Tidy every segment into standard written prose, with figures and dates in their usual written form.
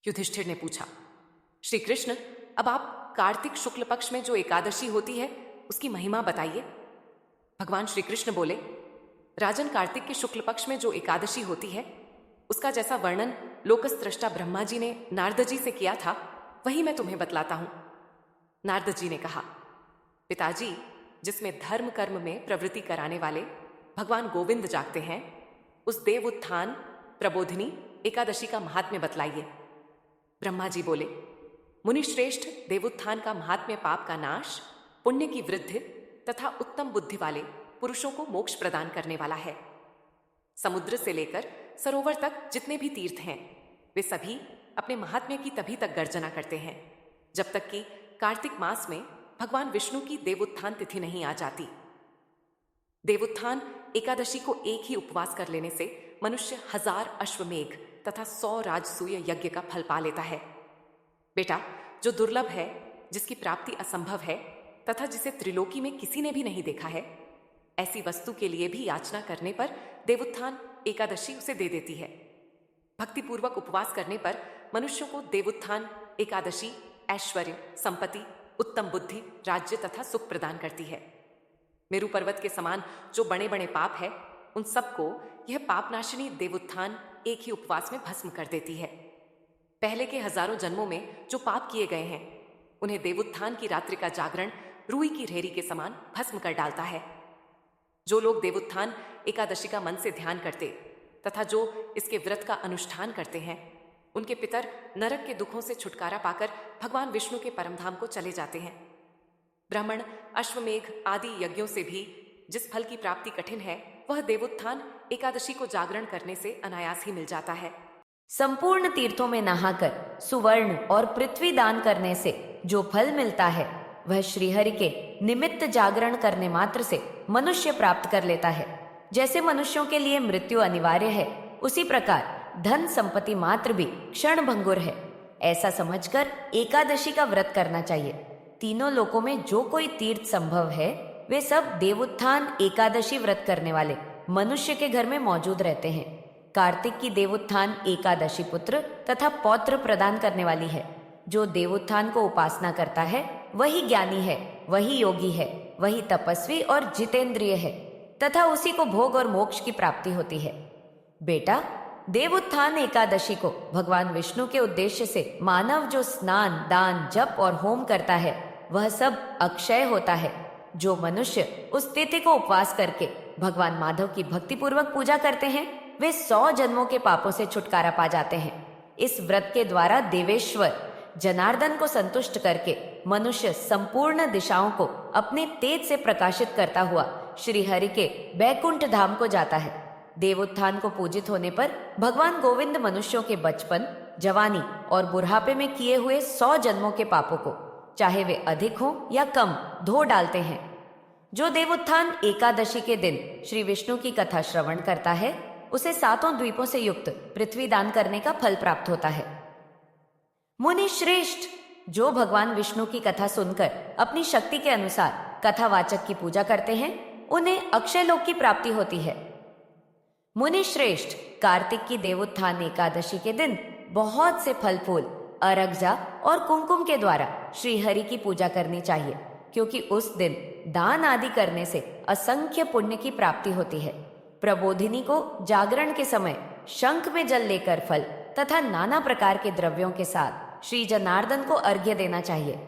युधिष्ठिर ने पूछा। श्री कृष्ण, अब आप कार्तिक शुक्ल पक्ष में जो एकादशी होती है उसकी महिमा बताइए। भगवान श्री कृष्ण बोले, राजन, कार्तिक के शुक्ल पक्ष में जो एकादशी होती है उसका जैसा वर्णन लोकस्त्रष्टा ब्रह्मा जी ने नारद जी से किया था वही मैं तुम्हें बतलाता हूं। नारद जी ने कहा, पिताजी, जिसमें धर्म कर्म में प्रवृत्ति कराने वाले भगवान गोविंद जागते हैं, उस देव उत्थान प्रबोधिनी एकादशी का महात्म्य बतलाइए। ब्रह्मा जी बोले, मुनिश्रेष्ठ, देवोत्थान का महात्म्य पाप का नाश, पुण्य की वृद्धि तथा उत्तम बुद्धि वाले पुरुषों को मोक्ष प्रदान करने वाला है। समुद्र से लेकर सरोवर तक जितने भी तीर्थ हैं वे सभी अपने महात्म्य की तभी तक गर्जना करते हैं जब तक कि कार्तिक मास में भगवान विष्णु की देवोत्थान तिथि नहीं आ जाती। देवोत्थान एकादशी को एक ही उपवास कर लेने से मनुष्य 1000 अश्वमेघ तथा 100 राजसूय यज्ञ का फल पा लेता है। बेटा, जो दुर्लभ है, जिसकी प्राप्ति असंभव है तथा जिसे त्रिलोकी में किसी ने भी नहीं देखा है, ऐसी वस्तु के लिए भी याचना करने पर देवोत्थान एकादशी उसे दे देती है। भक्तिपूर्वक उपवास करने पर मनुष्यों को देवोत्थान एकादशी ऐश्वर्य, संपत्ति, उत्तम बुद्धि, राज्य तथा सुख प्रदान करती है। मेरु पर्वत के समान जो बड़े बड़े पाप है उन सबको यह पापनाशिनी देवोत्थान एक ही उपवास में भस्म कर देती है। पहले के हजारों जन्मों में जो पाप किए गए हैं उन्हें देवोत्थान की रात्रि का जागरण रुई की रेहरी के समान भस्म कर डालता है। जो लोग देवोत्थान एकादशी का मन से ध्यान करते तथा जो इसके व्रत का अनुष्ठान करते हैं उनके पितर नरक के दुखों से छुटकारा पाकर भगवान विष्णु के परमधाम को चले जाते हैं। ब्राह्मण, अश्वमेघ आदि यज्ञों से भी जिस फल की प्राप्ति कठिन है वह देवोत्थान एकादशी को जागरण करने से अनायास ही मिल जाता है। संपूर्ण तीर्थों में नहाकर सुवर्ण और पृथ्वी दान करने से जो फल मिलता है वह श्रीहरि के निमित्त जागरण करने मात्र से मनुष्य प्राप्त कर लेता है। जैसे मनुष्यों के लिए मृत्यु अनिवार्य है, उसी प्रकार धन संपत्ति मात्र भी क्षण भंगुर है। ऐसा समझकर एकादशी का व्रत करना चाहिए। तीनों लोकों में जो कोई तीर्थ संभव है वे सब देवोत्थान एकादशी व्रत करने वाले मनुष्य के घर में मौजूद रहते हैं। कार्तिक की देवोत्थान एकादशी पुत्र तथा पौत्र प्रदान करने वाली है। जो देवोत्थान को उपासना करता है वही ज्ञानी है, वही योगी है, वही तपस्वी और जितेंद्रिय है तथा उसी को भोग और मोक्ष की प्राप्ति होती है। बेटा, देवोत्थान एकादशी को भगवान विष्णु के उद्देश्य से मानव जो स्नान, दान, जप और होम करता है वह सब अक्षय होता है। जो मनुष्य उस तिथि को उपवास करके भगवान माधव की भक्तिपूर्वक पूजा करते हैं वे 100 जन्मों के पापों से छुटकारा पा जाते हैं। इस व्रत के द्वारा देवेश्वर जनार्दन को संतुष्ट करके मनुष्य संपूर्ण दिशाओं को अपने तेज से प्रकाशित करता हुआ श्री हरि के बैकुंठ धाम को जाता है। देवोत्थान को पूजित होने पर भगवान गोविंद मनुष्यों के बचपन, जवानी और बुढ़ापे में किए हुए 100 जन्मों के पापों को, चाहे वे अधिक हों या कम, धो डालते हैं। जो देवोत्थान एकादशी के दिन श्री विष्णु की कथा श्रवण करता है उसे 7 द्वीपों से युक्त पृथ्वी दान करने का फल प्राप्त होता है। मुनि श्रेष्ठ, जो भगवान विष्णु की कथा सुनकर अपनी शक्ति के अनुसार कथावाचक की पूजा करते हैं उन्हें अक्षय लोक की प्राप्ति होती है। मुनि श्रेष्ठ, कार्तिक की देवोत्थान एकादशी के दिन बहुत से फल फूल, अरगजा और कुमकुम के द्वारा श्री हरि की पूजा करनी चाहिए, क्योंकि उस दिन दान आदि करने से असंख्य पुण्य की प्राप्ति होती है। प्रबोधिनी को जागरण के समय शंख में जल लेकर फल तथा नाना प्रकार के द्रव्यों के साथ श्री जनार्दन को अर्घ्य देना चाहिए।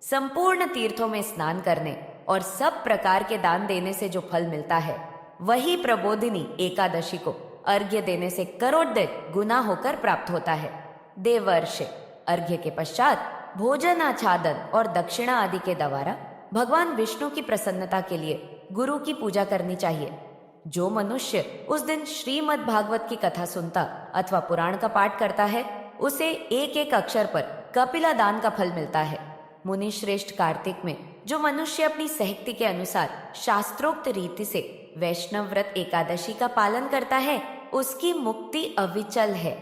संपूर्ण तीर्थों में स्नान करने और सब प्रकार के दान देने से जो फल मिलता है वही प्रबोधिनी एकादशी को अर्घ्य देने से करोड़ित गुना होकर प्राप्त होता है। देवर्षि, अर्घ्य के पश्चात भोजन, आच्छादन और दक्षिणा आदि के द्वारा भगवान विष्णु की प्रसन्नता के लिए गुरु की पूजा करनी चाहिए। जो मनुष्य उस दिन श्रीमद् भागवत की कथा सुनता अथवा पुराण का पाठ करता है उसे एक एक अक्षर पर कपिला दान का फल मिलता है। मुनि श्रेष्ठ, कार्तिक में जो मनुष्य अपनी सहक्ति के अनुसार शास्त्रोक्त रीति से वैष्णव व्रत एकादशी का पालन करता है उसकी मुक्ति अविचल है।